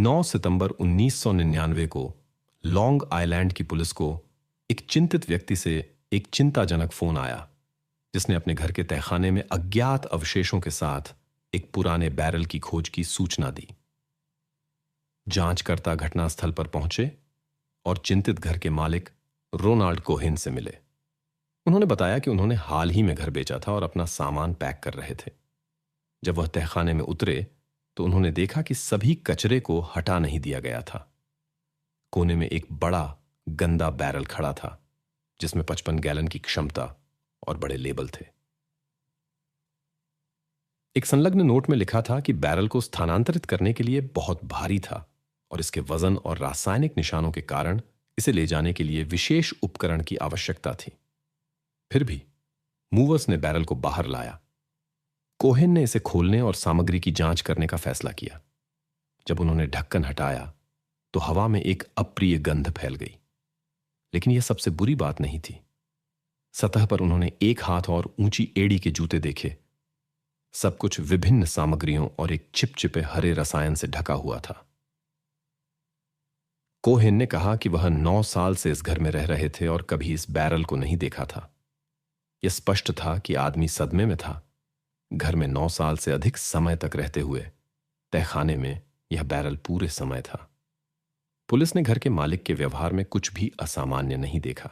9 सितंबर 1999 को long island की police को एक चिंतित व्यक्ति से एक चिंताजनक फोन आया, जिसने अपने घर के तहखाने में अज्ञात अवशेषों के साथ एक पुराने बैरल की खोज की सूचना दी। जांचकर्ता घटनास्थल पर पहुंचे और चिंतित घर के मालिक रोनाल्ड कोहेन से मिले। उन्होंने बताया कि उन्होंने हाल ही में घर बेचा था और अपना सामान पैक कर रहे थे। जब वह तहखाने में उतरे तो उन्होंने देखा कि सभी कचरे को हटा नहीं दिया गया था। कोने में एक बड़ा गंदा बैरल खड़ा था, जिसमें 55 गैलन की क्षमता और बड़े लेबल थे। एक संलग्न नोट में लिखा था कि बैरल को स्थानांतरित करने के लिए बहुत भारी था और इसके वजन और रासायनिक निशानों के कारण इसे ले जाने के लिए विशेष उपकरण की आवश्यकता थी। फिर भी मूवर्स ने बैरल को बाहर लाया। कोहेन ने इसे खोलने और सामग्री की जांच करने का फैसला किया। जब उन्होंने ढक्कन हटाया तो हवा में एक अप्रिय गंध फैल गई। लेकिन यह सबसे बुरी बात नहीं थी। सतह पर उन्होंने एक हाथ और ऊंची एड़ी के जूते देखे। सब कुछ विभिन्न सामग्रियों और एक चिपचिपे हरे रसायन से ढका हुआ था। कोहेन ने कहा कि वह 9 साल से इस घर में रह रहे थे और कभी इस बैरल को नहीं देखा था। यह स्पष्ट था कि आदमी सदमे में था। घर में 9 साल से अधिक समय तक रहते हुए तहखाने में यह बैरल पूरे समय था। पुलिस ने घर के मालिक के व्यवहार में कुछ भी असामान्य नहीं देखा।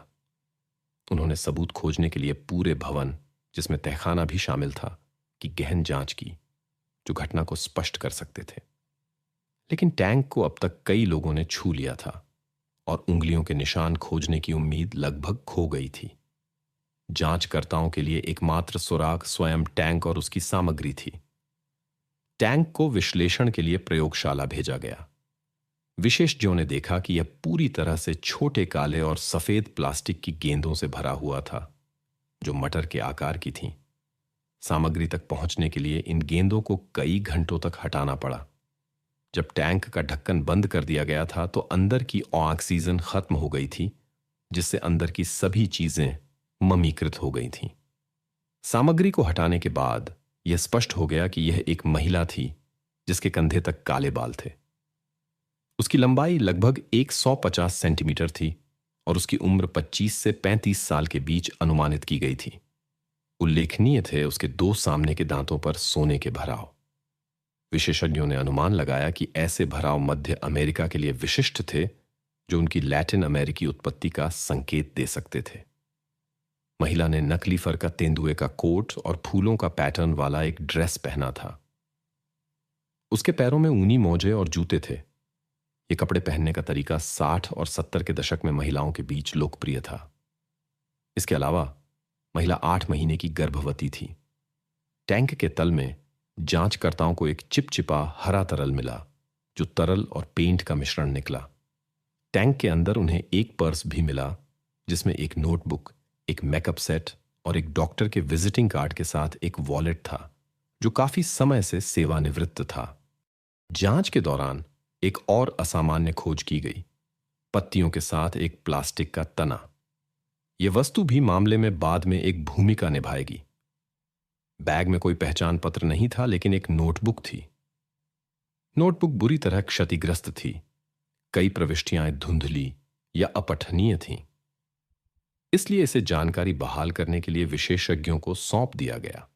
उन्होंने सबूत खोजने के लिए पूरे भवन, जिसमें तहखाना भी शामिल था, की गहन जांच की, जो घटना को स्पष्ट कर सकते थे। लेकिन टैंक को अब तक कई लोगों ने छू लिया था और उंगलियों के निशान खोजने की उम्मीद लगभग खो गई थी। जांचकर्ताओं के लिए एकमात्र सुराग स्वयं टैंक और उसकी सामग्री थी। टैंक को विश्लेषण के लिए प्रयोगशाला भेजा गया। विशेषज्ञों ने देखा कि यह पूरी तरह से छोटे काले और सफेद प्लास्टिक की गेंदों से भरा हुआ था, जो मटर के आकार की थीं। सामग्री तक पहुंचने के लिए इन गेंदों को कई घंटों तक हटाना पड़ा। जब टैंक का ढक्कन बंद कर दिया गया था तो अंदर की ऑक्सीजन खत्म हो गई थी, जिससे अंदर की सभी चीजें ममीकृत हो गई थीं। सामग्री को हटाने के बाद यह स्पष्ट हो गया कि यह एक महिला थी, जिसके कंधे तक काले बाल थे। उसकी लंबाई लगभग 150 सेंटीमीटर थी और उसकी उम्र 25 से 35 साल के बीच अनुमानित की गई थी। उल्लेखनीय थे उसके 2 सामने के दांतों पर सोने के भराव। विशेषज्ञों ने अनुमान लगाया कि ऐसे भराव मध्य अमेरिका के लिए विशिष्ट थे, जो उनकी लैटिन अमेरिकी उत्पत्ति का संकेत दे सकते थे। महिला ने नकली फर का तेंदुए का कोट और फूलों का पैटर्न वाला एक ड्रेस पहना था। उसके पैरों में ऊनी मोजे और जूते थे। ये कपड़े पहनने का तरीका 60 और 70 के दशक में महिलाओं के बीच लोकप्रिय था। इसके अलावा महिला 8 महीने की गर्भवती थी। टैंक के तल में जांचकर्ताओं को एक चिपचिपा हरा तरल मिला, जो तरल और पेंट का मिश्रण निकला। टैंक के अंदर उन्हें एक पर्स भी मिला, जिसमें एक नोटबुक, एक मेकअप सेट और एक डॉक्टर के विजिटिंग कार्ड के साथ एक वॉलेट था, जो काफी समय से सेवानिवृत्त था। जांच के दौरान एक और असामान्य खोज की गई, पत्तियों के साथ एक प्लास्टिक का तना। यह वस्तु भी मामले में बाद में एक भूमिका निभाएगी। बैग में कोई पहचान पत्र नहीं था, लेकिन एक नोटबुक थी। नोटबुक बुरी तरह क्षतिग्रस्त थी। कई प्रविष्टियां धुंधली या अपठनीय थीं। इसलिए इसे जानकारी बहाल करने के लिए विशेषज्ञों को सौंप दिया गया।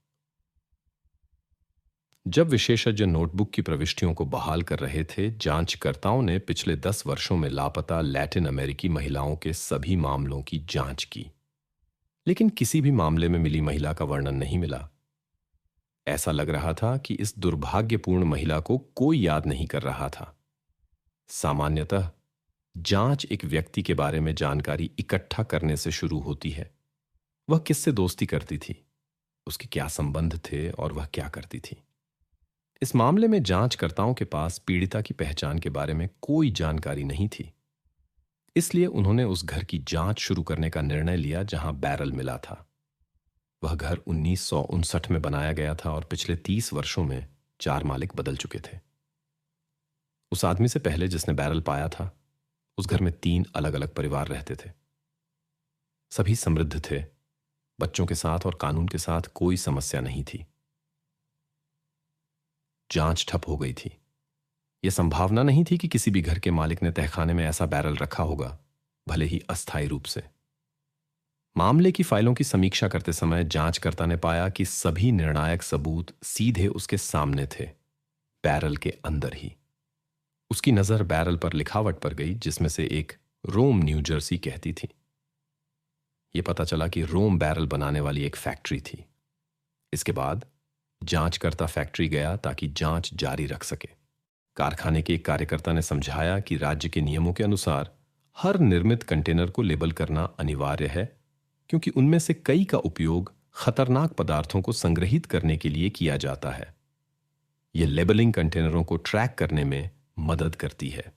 जब विशेषज्ञ नोटबुक की प्रविष्टियों को बहाल कर रहे थे, जांचकर्ताओं ने पिछले 10 वर्षों में लापता लैटिन अमेरिकी महिलाओं के सभी मामलों की जांच की, लेकिन किसी भी मामले में मिली महिला का वर्णन नहीं मिला। ऐसा लग रहा था कि इस दुर्भाग्यपूर्ण महिला को कोई याद नहीं कर रहा था। सामान्यतः जांच एक व्यक्ति के बारे में जानकारी इकट्ठा करने से शुरू होती है। वह किससे दोस्ती करती थी, उसके क्या संबंध थे और वह क्या करती थी। इस मामले में जांचकर्ताओं के पास पीड़िता की पहचान के बारे में कोई जानकारी नहीं थी। इसलिए उन्होंने उस घर की जांच शुरू करने का निर्णय लिया जहां बैरल मिला था। वह घर 1959 में बनाया गया था और पिछले 30 वर्षों में 4 मालिक बदल चुके थे। उस आदमी से पहले जिसने बैरल पाया था, उस घर में 3 अलग अलग परिवार रहते थे। सभी समृद्ध थे, बच्चों के साथ और कानून के साथ कोई समस्या नहीं थी। जांच ठप हो गई थी। यह संभावना नहीं थी कि किसी भी घर के मालिक ने तहखाने में ऐसा बैरल रखा होगा, भले ही अस्थायी रूप से। मामले की फाइलों की समीक्षा करते समय जांचकर्ता ने पाया कि सभी निर्णायक सबूत सीधे उसके सामने थे, बैरल के अंदर ही। उसकी नजर बैरल पर लिखावट पर गई, जिसमें से एक रोम न्यू जर्सी कहती थी। यह पता चला कि रोम बैरल बनाने वाली एक फैक्ट्री थी। इसके बाद जांचकर्ता फैक्ट्री गया ताकि जांच जारी रख सके। कारखाने के एक कार्यकर्ता ने समझाया कि राज्य के नियमों के अनुसार हर निर्मित कंटेनर को लेबल करना अनिवार्य है, क्योंकि उनमें से कई का उपयोग खतरनाक पदार्थों को संग्रहित करने के लिए किया जाता है। यह लेबलिंग कंटेनरों को ट्रैक करने में मदद करती है।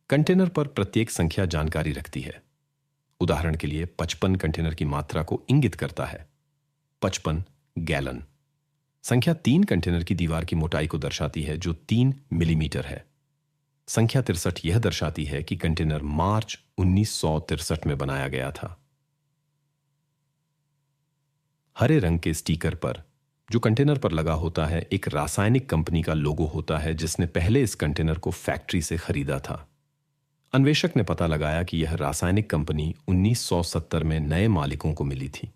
कंटेनर पर प्रत्येक संख्या जानकारी रखती है। उदाहरण के लिए 55 कंटेनर की मात्रा को इंगित करता है, 55 गैलन। संख्या 3 कंटेनर की दीवार की मोटाई को दर्शाती है, जो 3 मिलीमीटर है। संख्या 63 यह दर्शाती है कि कंटेनर मार्च 1963 में बनाया गया था। हरे रंग के स्टिकर पर, जो कंटेनर पर लगा होता है, एक रासायनिक कंपनी का लोगो होता है जिसने पहले इस कंटेनर को फैक्ट्री से खरीदा था। अन्वेषक ने पता लगाया कि यह रासायनिक कंपनी 1970 में नए मालिकों को मिली थी।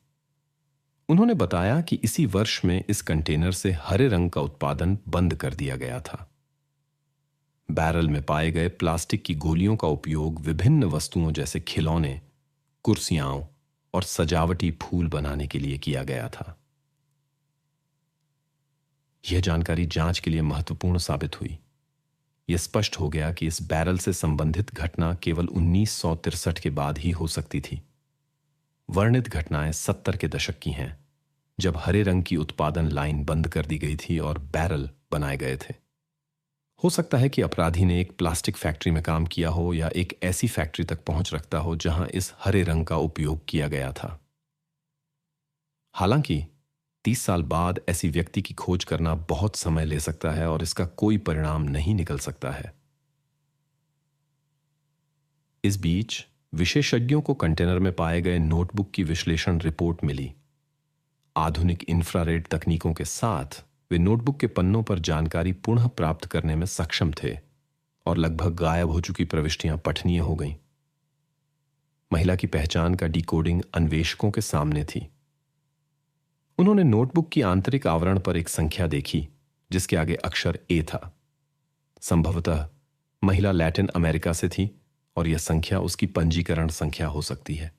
उन्होंने बताया कि इसी वर्ष में इस कंटेनर से हरे रंग का उत्पादन बंद कर दिया गया था। बैरल में पाए गए प्लास्टिक की गोलियों का उपयोग विभिन्न वस्तुओं जैसे खिलौने, कुर्सियां और सजावटी फूल बनाने के लिए किया गया था। यह जानकारी जांच के लिए महत्वपूर्ण साबित हुई। यह स्पष्ट हो गया कि इस बैरल से संबंधित घटना केवल 1963 के बाद ही हो सकती थी। वर्णित घटनाएं 70 के दशक की हैं, जब हरे रंग की उत्पादन लाइन बंद कर दी गई थी और बैरल बनाए गए थे। हो सकता है कि अपराधी ने एक प्लास्टिक फैक्ट्री में काम किया हो या एक ऐसी फैक्ट्री तक पहुंच रखता हो जहां इस हरे रंग का उपयोग किया गया था। हालांकि 30 साल बाद ऐसी व्यक्ति की खोज करना बहुत समय ले सकता है और इसका कोई परिणाम नहीं निकल सकता है। इस बीच विशेषज्ञों को कंटेनर में पाए गए नोटबुक की विश्लेषण रिपोर्ट मिली। आधुनिक इंफ्रारेड तकनीकों के साथ वे नोटबुक के पन्नों पर जानकारी पुनः प्राप्त करने में सक्षम थे और लगभग गायब हो चुकी प्रविष्टियां पठनीय हो गईं। महिला की पहचान का डिकोडिंग अन्वेषकों के सामने थी। उन्होंने नोटबुक की आंतरिक आवरण पर एक संख्या देखी जिसके आगे अक्षर ए था। संभवतः महिला लैटिन अमेरिका से थी और यह संख्या उसकी पंजीकरण संख्या हो सकती है।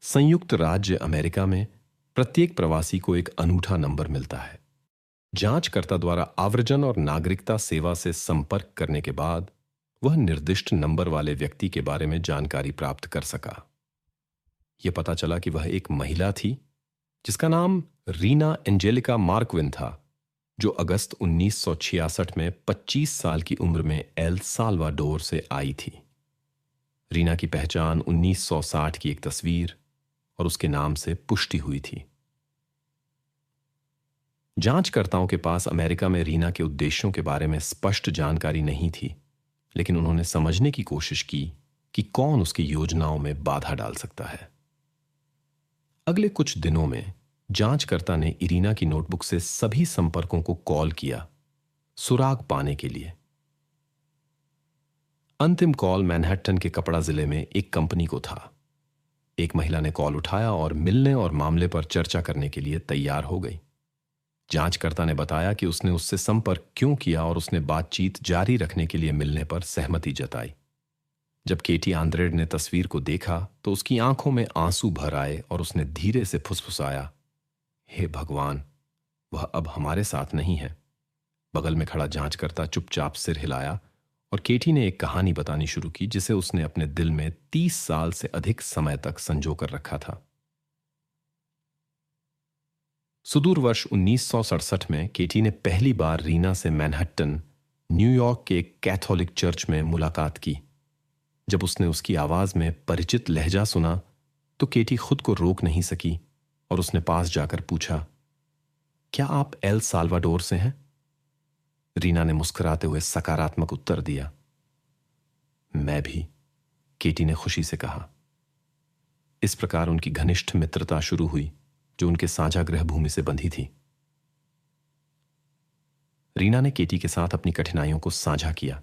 संयुक्त राज्य अमेरिका में प्रत्येक प्रवासी को एक अनूठा नंबर मिलता है। जांचकर्ता द्वारा आव्रजन और नागरिकता सेवा से संपर्क करने के बाद वह निर्दिष्ट नंबर वाले व्यक्ति के बारे में जानकारी प्राप्त कर सका। यह पता चला कि वह एक महिला थी जिसका नाम रीना एंजेलिका मार्कविन था, जो अगस्त 1966 में 25 साल की उम्र में एल साल्वाडोर से आई थी। रीना की पहचान 1960 की एक तस्वीर और उसके नाम से पुष्टि हुई थी। जांचकर्ताओं के पास अमेरिका में रीना के उद्देश्यों के बारे में स्पष्ट जानकारी नहीं थी, लेकिन उन्होंने समझने की कोशिश की कि कौन उसकी योजनाओं में बाधा डाल सकता है। अगले कुछ दिनों में जांचकर्ता ने इरीना की नोटबुक से सभी संपर्कों को कॉल किया, सुराग पाने के लिए। अंतिम कॉल मैनहट्टन के कपड़ा जिले में एक कंपनी को था। एक महिला ने कॉल उठाया और मिलने और मामले पर चर्चा करने के लिए तैयार हो गई। जांचकर्ता ने बताया कि उसने उससे संपर्क क्यों किया और उसने बातचीत जारी रखने के लिए मिलने पर सहमति जताई। जब केटी आंद्रेड ने तस्वीर को देखा तो उसकी आंखों में आंसू भर आए और उसने धीरे से फुसफुसाया, हे भगवान, वह अब हमारे साथ नहीं है। बगल में खड़ा जांचकर्ता चुपचाप सिर हिलाया और केटी ने एक कहानी बतानी शुरू की जिसे उसने अपने दिल में 30 साल से अधिक समय तक संजो कर रखा था। सुदूर वर्ष 1967 में केटी ने पहली बार रीना से मैनहट्टन, न्यूयॉर्क के एक कैथोलिक चर्च में मुलाकात की। जब उसने उसकी आवाज में परिचित लहजा सुना तो केटी खुद को रोक नहीं सकी और उसने पास जाकर पूछा, क्या आप एल साल्वाडोर से हैं? रीना ने मुस्कुराते हुए सकारात्मक उत्तर दिया, मैं भी, केटी ने खुशी से कहा। इस प्रकार उनकी घनिष्ठ मित्रता शुरू हुई जो उनके साझा गृह भूमि से बंधी थी। रीना ने केटी के साथ अपनी कठिनाइयों को साझा किया,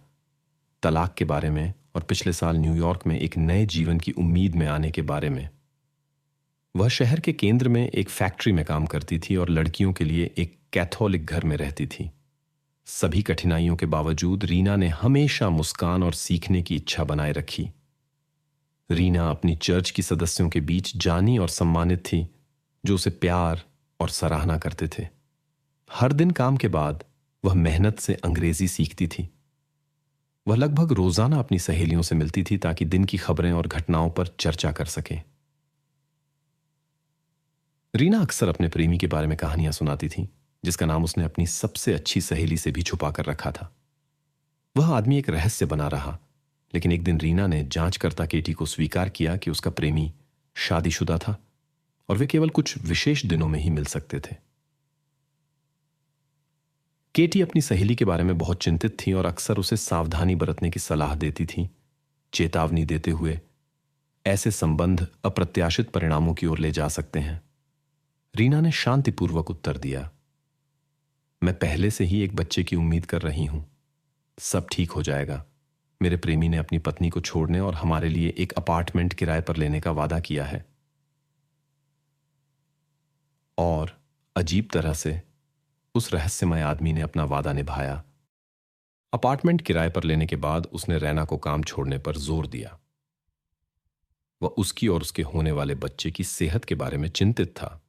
तलाक के बारे में और पिछले साल न्यूयॉर्क में एक नए जीवन की उम्मीद में आने के बारे में। वह शहर के केंद्र में एक फैक्ट्री में काम करती थी और लड़कियों के लिए एक कैथोलिक घर में रहती थी। सभी कठिनाइयों के बावजूद रीना ने हमेशा मुस्कान और सीखने की इच्छा बनाए रखी। रीना अपनी चर्च की सदस्यों के बीच जानी और सम्मानित थी, जो उसे प्यार और सराहना करते थे। हर दिन काम के बाद वह मेहनत से अंग्रेजी सीखती थी। वह लगभग रोजाना अपनी सहेलियों से मिलती थी ताकि दिन की खबरें और घटनाओं पर चर्चा कर सके। रीना अक्सर अपने प्रेमी के बारे में कहानियां सुनाती थी, जिसका नाम उसने अपनी सबसे अच्छी सहेली से भी छुपा कर रखा था। वह आदमी एक रहस्य बना रहा, लेकिन एक दिन रीना ने जांचकर्ता केटी को स्वीकार किया कि उसका प्रेमी शादीशुदा था और वे केवल कुछ विशेष दिनों में ही मिल सकते थे। केटी अपनी सहेली के बारे में बहुत चिंतित थी और अक्सर उसे सावधानी बरतने की सलाह देती थी, चेतावनी देते हुए ऐसे संबंध अप्रत्याशित परिणामों की ओर ले जा सकते हैं। रीना ने शांतिपूर्वक उत्तर दिया, मैं पहले से ही एक बच्चे की उम्मीद कर रही हूं, सब ठीक हो जाएगा। मेरे प्रेमी ने अपनी पत्नी को छोड़ने और हमारे लिए एक अपार्टमेंट किराए पर लेने का वादा किया है। और अजीब तरह से उस रहस्यमय आदमी ने अपना वादा निभाया। अपार्टमेंट किराए पर लेने के बाद उसने रैना को काम छोड़ने पर जोर दिया। वह उसकी और उसके होने वाले बच्चे की सेहत के बारे में चिंतित था।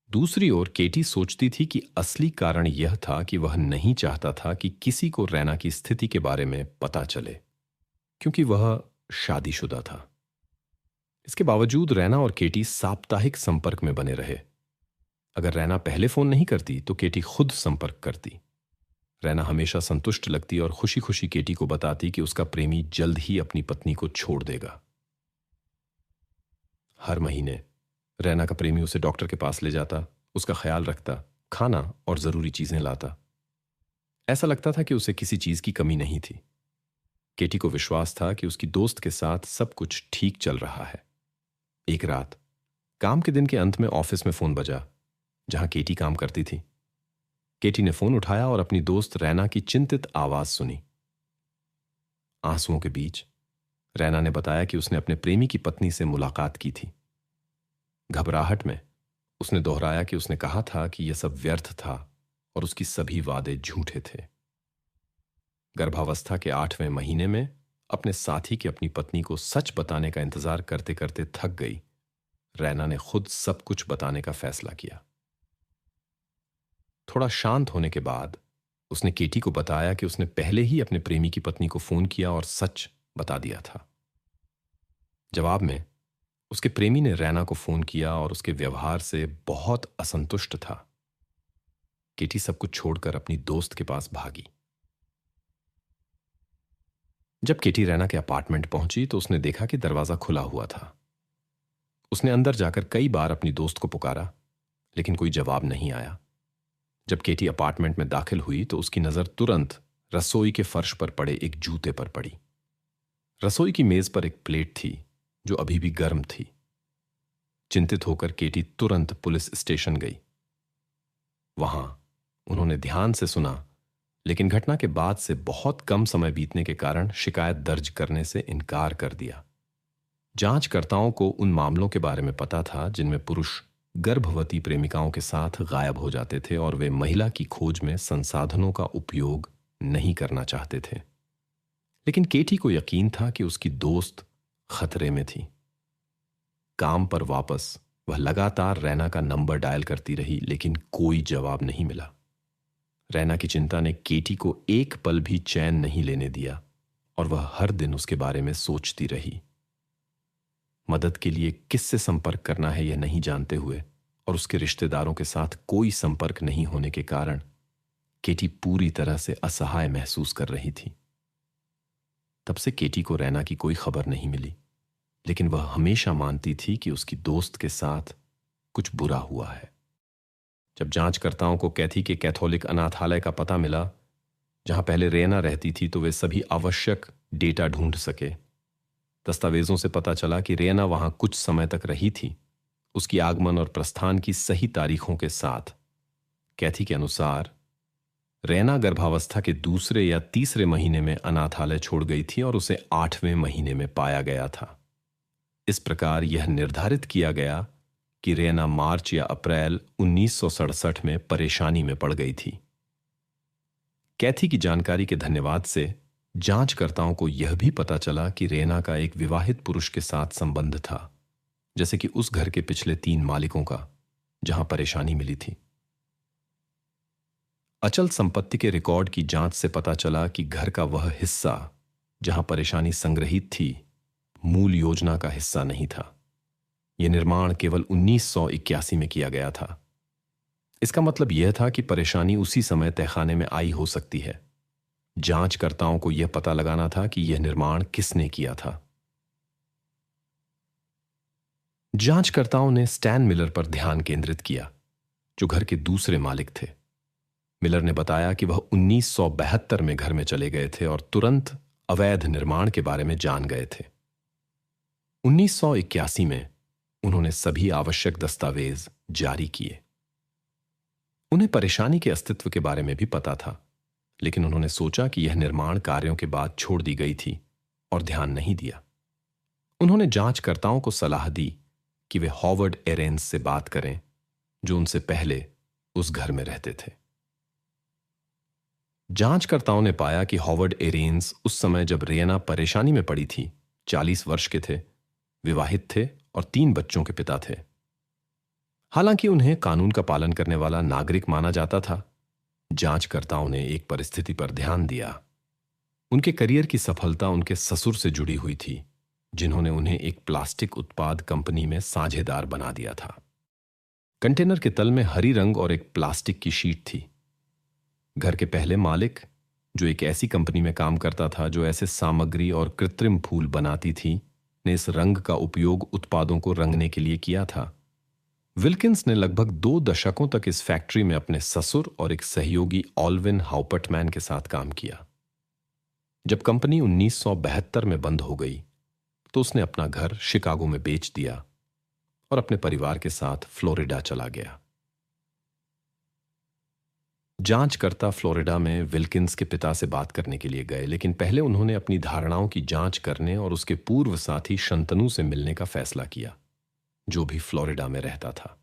दूसरी ओर केटी सोचती थी कि असली कारण यह था कि वह नहीं चाहता था कि किसी को रैना की स्थिति के बारे में पता चले, क्योंकि वह शादीशुदा था। इसके बावजूद रैना और केटी साप्ताहिक संपर्क में बने रहे। अगर रैना पहले फोन नहीं करती तो केटी खुद संपर्क करती। रैना हमेशा संतुष्ट लगती और खुशी खुशी केटी को बताती कि उसका प्रेमी जल्द ही अपनी पत्नी को छोड़ देगा। हर महीने रैना का प्रेमी उसे डॉक्टर के पास ले जाता, उसका ख्याल रखता, खाना और जरूरी चीजें लाता। ऐसा लगता था कि उसे किसी चीज की कमी नहीं थी। केटी को विश्वास था कि उसकी दोस्त के साथ सब कुछ ठीक चल रहा है। एक रात काम के दिन के अंत में ऑफिस में फोन बजा, जहां केटी काम करती थी। केटी ने फोन उठाया और अपनी दोस्त रैना की चिंतित आवाज सुनी। आंसुओं के बीच रैना ने बताया कि उसने अपने प्रेमी की पत्नी से मुलाकात की थी। घबराहट में उसने दोहराया कि उसने कहा था कि यह सब व्यर्थ था और उसकी सभी वादे झूठे थे। गर्भावस्था के 8वें महीने में अपने साथी की अपनी पत्नी को सच बताने का इंतजार करते करते थक गई, रैना ने खुद सब कुछ बताने का फैसला किया। थोड़ा शांत होने के बाद उसने केटी को बताया कि उसने पहले ही अपने प्रेमी की पत्नी को फोन किया और सच बता दिया था। जवाब में उसके प्रेमी ने रैना को फोन किया और उसके व्यवहार से बहुत असंतुष्ट था। केटी सब कुछ छोड़कर अपनी दोस्त के पास भागी। जब केटी रैना के अपार्टमेंट पहुंची तो उसने देखा कि दरवाजा खुला हुआ था। उसने अंदर जाकर कई बार अपनी दोस्त को पुकारा, लेकिन कोई जवाब नहीं आया। जब केटी अपार्टमेंट में दाखिल हुई तो उसकी नजर तुरंत रसोई के फर्श पर पड़े एक जूते पर पड़ी। रसोई की मेज पर एक प्लेट थी जो अभी भी गर्म थी। चिंतित होकर केटी तुरंत पुलिस स्टेशन गई। वहां उन्होंने ध्यान से सुना, लेकिन घटना के बाद से बहुत कम समय बीतने के कारण शिकायत दर्ज करने से इनकार कर दिया। जांचकर्ताओं को उन मामलों के बारे में पता था जिनमें पुरुष गर्भवती प्रेमिकाओं के साथ गायब हो जाते थे और वे महिला की खोज में संसाधनों का उपयोग नहीं करना चाहते थे। लेकिन केटी को यकीन था कि उसकी दोस्त खतरे में थी। काम पर वापस वह लगातार रैना का नंबर डायल करती रही, लेकिन कोई जवाब नहीं मिला। रैना की चिंता ने केटी को एक पल भी चैन नहीं लेने दिया और वह हर दिन उसके बारे में सोचती रही। मदद के लिए किससे संपर्क करना है यह नहीं जानते हुए और उसके रिश्तेदारों के साथ कोई संपर्क नहीं होने के कारण केटी पूरी तरह से असहाय महसूस कर रही थी। तब से केटी को रैना की कोई खबर नहीं मिली, लेकिन वह हमेशा मानती थी कि उसकी दोस्त के साथ कुछ बुरा हुआ है। जब जांचकर्ताओं को कैथी के कैथोलिक अनाथालय का पता मिला, जहां पहले रैना रहती थी, तो वे सभी आवश्यक डेटा ढूंढ सके। दस्तावेजों से पता चला कि रैना वहां कुछ समय तक रही थी, उसकी आगमन और प्रस्थान की सही तारीखों के साथ। कैथी के अनुसार रैना गर्भावस्था के दूसरे या तीसरे महीने में अनाथालय छोड़ गई थी और उसे 8वें महीने में पाया गया था। इस प्रकार यह निर्धारित किया गया कि रैना मार्च या अप्रैल 1967 में परेशानी में पड़ गई थी। कैथी की जानकारी के धन्यवाद से जांचकर्ताओं को यह भी पता चला कि रैना का एक विवाहित पुरुष के साथ संबंध था, जैसे कि उस घर के पिछले 3 मालिकों का, जहां परेशानी मिली थी। अचल संपत्ति के रिकॉर्ड की जांच से पता चला कि घर का वह हिस्सा जहां परेशानी संग्रहित थी, मूल योजना का हिस्सा नहीं था। यह निर्माण केवल 1981 में किया गया था। इसका मतलब यह था कि परेशानी उसी समय तहखाने में आई हो सकती है। जांचकर्ताओं को यह पता लगाना था कि यह निर्माण किसने किया था। जांचकर्ताओं ने स्टैन मिलर पर ध्यान केंद्रित किया, जो घर के दूसरे मालिक थे। मिलर ने बताया कि वह 1972 में घर में चले गए थे और तुरंत अवैध निर्माण के बारे में जान गए थे। 1981 में उन्होंने सभी आवश्यक दस्तावेज जारी किए। उन्हें परेशानी के अस्तित्व के बारे में भी पता था, लेकिन उन्होंने सोचा कि यह निर्माण कार्यों के बाद छोड़ दी गई थी और ध्यान नहीं दिया। उन्होंने जांचकर्ताओं को सलाह दी कि वे हॉवर्ड एरेंस से बात करें, जो उनसे पहले उस घर में रहते थे। जांचकर्ताओं ने पाया कि हॉवर्ड एरेंस उस समय जब रैना परेशानी में पड़ी थी 40 वर्ष के थे, विवाहित थे और 3 बच्चों के पिता थे। हालांकि उन्हें कानून का पालन करने वाला नागरिक माना जाता था, जांचकर्ताओं ने एक परिस्थिति पर ध्यान दिया। उनके करियर की सफलता उनके ससुर से जुड़ी हुई थी, जिन्होंने उन्हें एक प्लास्टिक उत्पाद कंपनी में साझेदार बना दिया था। कंटेनर के तल में हरी रंग और एक प्लास्टिक की शीट थी। घर के पहले मालिक, जो एक ऐसी कंपनी में काम करता था जो ऐसे सामग्री और कृत्रिम फूल बनाती थी, ने इस रंग का उपयोग उत्पादों को रंगने के लिए किया था। विल्किंस ने लगभग 2 दशकों तक इस फैक्ट्री में अपने ससुर और एक सहयोगी ऑल्विन हाउपर्टमैन के साथ काम किया। जब कंपनी 1972 में बंद हो गई, तो उसने अपना घर शिकागो में बेच दिया और अपने परिवार के साथ फ्लोरिडा चला गया। जांचकर्ता फ्लोरिडा में विल्किंस के पिता से बात करने के लिए गए, लेकिन पहले उन्होंने अपनी धारणाओं की जांच करने और उसके पूर्व साथी शंतनु से मिलने का फैसला किया, जो भी फ्लोरिडा में रहता था।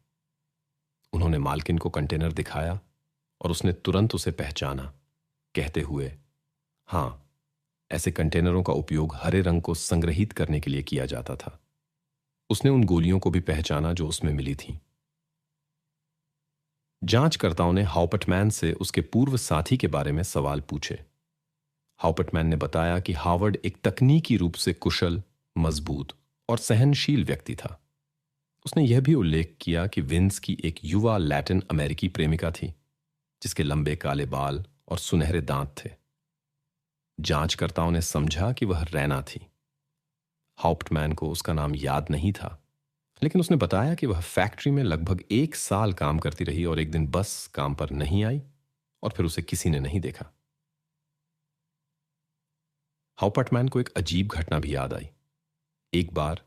उन्होंने मालकिन को कंटेनर दिखाया और उसने तुरंत उसे पहचाना, कहते हुए, हां, ऐसे कंटेनरों का उपयोग हरे रंग को संग्रहित करने के लिए किया जाता था। उसने उन गोलियों को भी पहचाना जो उसमें मिली थीं। जांचकर्ताओं ने हाउपर्टमैन से उसके पूर्व साथी के बारे में सवाल पूछे। हाउपर्टमैन ने बताया कि हावर्ड एक तकनीकी रूप से कुशल, मजबूत और सहनशील व्यक्ति था। उसने यह भी उल्लेख किया कि विंस की एक युवा लैटिन अमेरिकी प्रेमिका थी, जिसके लंबे काले बाल और सुनहरे दांत थे। जांचकर्ताओं ने समझा कि वह रैना थी। हाउपर्टमैन को उसका नाम याद नहीं था, लेकिन उसने बताया कि वह फैक्ट्री में लगभग 1 साल काम करती रही और एक दिन बस काम पर नहीं आई और फिर उसे किसी ने नहीं देखा। हाउपर्टमैन को एक अजीब घटना भी याद आई। एक बार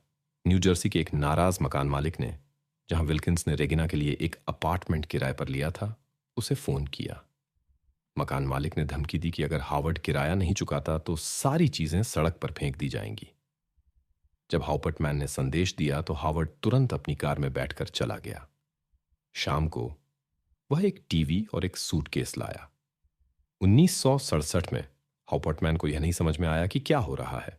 न्यू जर्सी के एक नाराज मकान मालिक ने, जहां विल्किंस ने रेगिना के लिए एक अपार्टमेंट किराए पर लिया था, उसे फोन किया। मकान मालिक ने धमकी दी कि अगर हावर्ड किराया नहीं चुकाता तो सारी चीजें सड़क पर फेंक दी जाएंगी। जब हाउपर्टमैन ने संदेश दिया तो हावर्ड तुरंत अपनी कार में बैठकर चला गया। शाम को वह एक टीवी और एक सूटकेस लाया। 1967 में हाउपर्टमैन को यह नहीं समझ में आया कि क्या हो रहा है,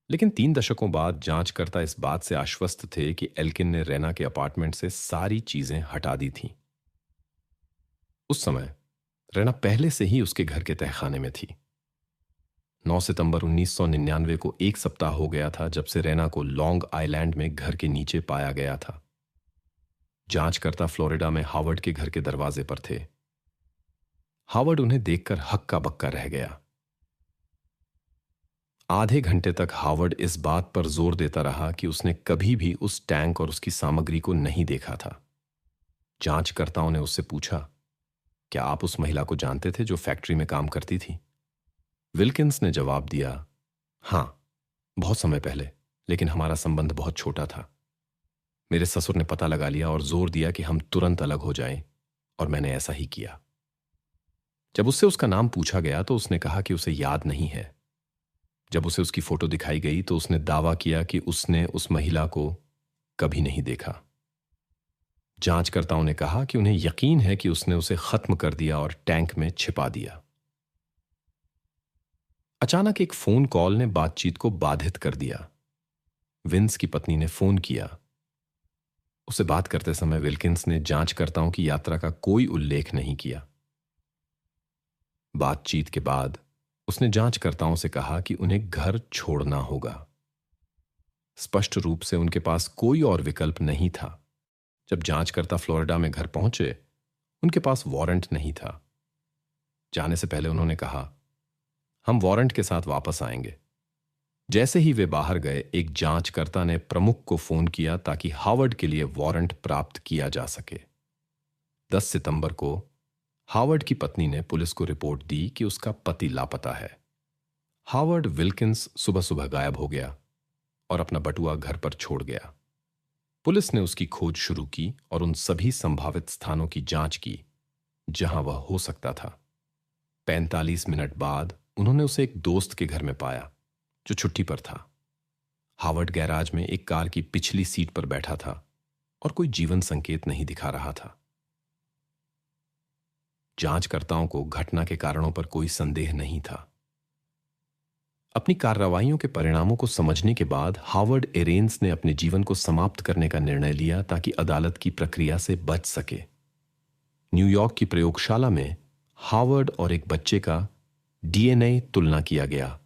लेकिन 3 दशकों बाद जांचकर्ता इस बात से आश्वस्त थे कि एल्किन ने रैना के अपार्टमेंट से सारी चीजें हटा दी थीं। उस समय रैना पहले से ही उसके घर के तहखाने में थी। 9 सितंबर 1999 को 1 सप्ताह हो गया था जब से रैना को लॉन्ग आइलैंड में घर के नीचे पाया गया था। जांचकर्ता फ्लोरिडा में हावर्ड के घर के दरवाजे पर थे। हावर्ड उन्हें देखकर हक्का बक्का रह गया। आधे घंटे तक हावर्ड इस बात पर जोर देता रहा कि उसने कभी भी उस टैंक और उसकी सामग्री को नहीं देखा था। जांचकर्ताओं ने उससे पूछा, क्या आप उस महिला को जानते थे जो फैक्ट्री में काम करती थी? विल्किंस ने जवाब दिया, हां, बहुत समय पहले, लेकिन हमारा संबंध बहुत छोटा था। मेरे ससुर ने पता लगा लिया और जोर दिया कि हम तुरंत अलग हो जाएं, और मैंने ऐसा ही किया। जब उससे उसका नाम पूछा गया तो उसने कहा कि उसे याद नहीं है। जब उसे उसकी फोटो दिखाई गई तो उसने दावा किया कि उसने उस महिला को कभी नहीं देखा। जांचकर्ताओं ने कहा कि उन्हें यकीन है कि उसने उसे खत्म कर दिया और टैंक में छिपा दिया। अचानक एक फोन कॉल ने बातचीत को बाधित कर दिया। विंस की पत्नी ने फोन किया। उसे बात करते समय विल्किंस ने जांचकर्ताओं की यात्रा का कोई उल्लेख नहीं किया। बातचीत के बाद उसने जांचकर्ताओं से कहा कि उन्हें घर छोड़ना होगा। स्पष्ट रूप से उनके पास कोई और विकल्प नहीं था। जब जांचकर्ता फ्लोरिडा में घर पहुंचे, उनके पास वारंट नहीं था। जाने से पहले उन्होंने कहा, हम वारंट के साथ वापस आएंगे। जैसे ही वे बाहर गए, एक जांचकर्ता ने प्रमुख को फोन किया ताकि हावर्ड के लिए वारंट प्राप्त किया जा सके। 10 सितंबर को हावर्ड की पत्नी ने पुलिस को रिपोर्ट दी कि उसका पति लापता है। हावर्ड विल्किंस सुबह सुबह गायब हो गया और अपना बटुआ घर पर छोड़ गया। पुलिस ने उसकी खोज शुरू की और उन सभी संभावित स्थानों की जांच की जहां वह हो सकता था। 45 मिनट बाद उन्होंने उसे एक दोस्त के घर में पाया जो छुट्टी पर था। हावर्ड गैराज में एक कार की पिछली सीट पर बैठा था और कोई जीवन संकेत नहीं दिखा रहा था। जांचकर्ताओं को घटना के कारणों पर कोई संदेह नहीं था। अपनी कार्रवाइयों के परिणामों को समझने के बाद हावर्ड एरेंस ने अपने जीवन को समाप्त करने का निर्णय लिया ताकि अदालत की प्रक्रिया से बच सके। न्यूयॉर्क की प्रयोगशाला में हावर्ड और एक बच्चे का डीएनए तुलना किया गया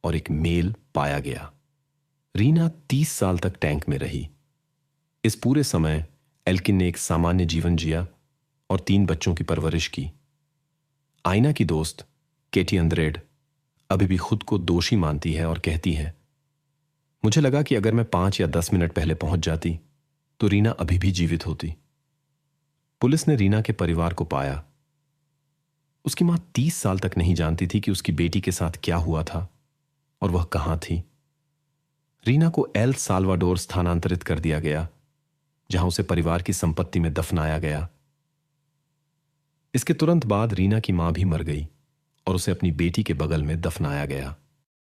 और एक मेल पाया गया। रीना 30 साल तक टैंक में रही। इस पूरे समय एल्किन ने एक सामान्य जीवन जिया और 3 बच्चों की परवरिश की। आइना की दोस्त केटी अंद्रेड अभी भी खुद को दोषी मानती है और कहती है, मुझे लगा कि अगर मैं 5 या 10 मिनट पहले पहुंच जाती तो रीना अभी भी जीवित होती। पुलिस ने रीना के परिवार को पाया। उसकी मां 30 साल तक नहीं जानती थी कि उसकी बेटी के साथ क्या हुआ था और वह कहां थी। रीना को एल साल्वाडोर स्थानांतरित कर दिया गया, जहां उसे परिवार की संपत्ति में दफनाया गया। इसके तुरंत बाद रीना की मां भी मर गई और उसे अपनी बेटी के बगल में दफनाया गया।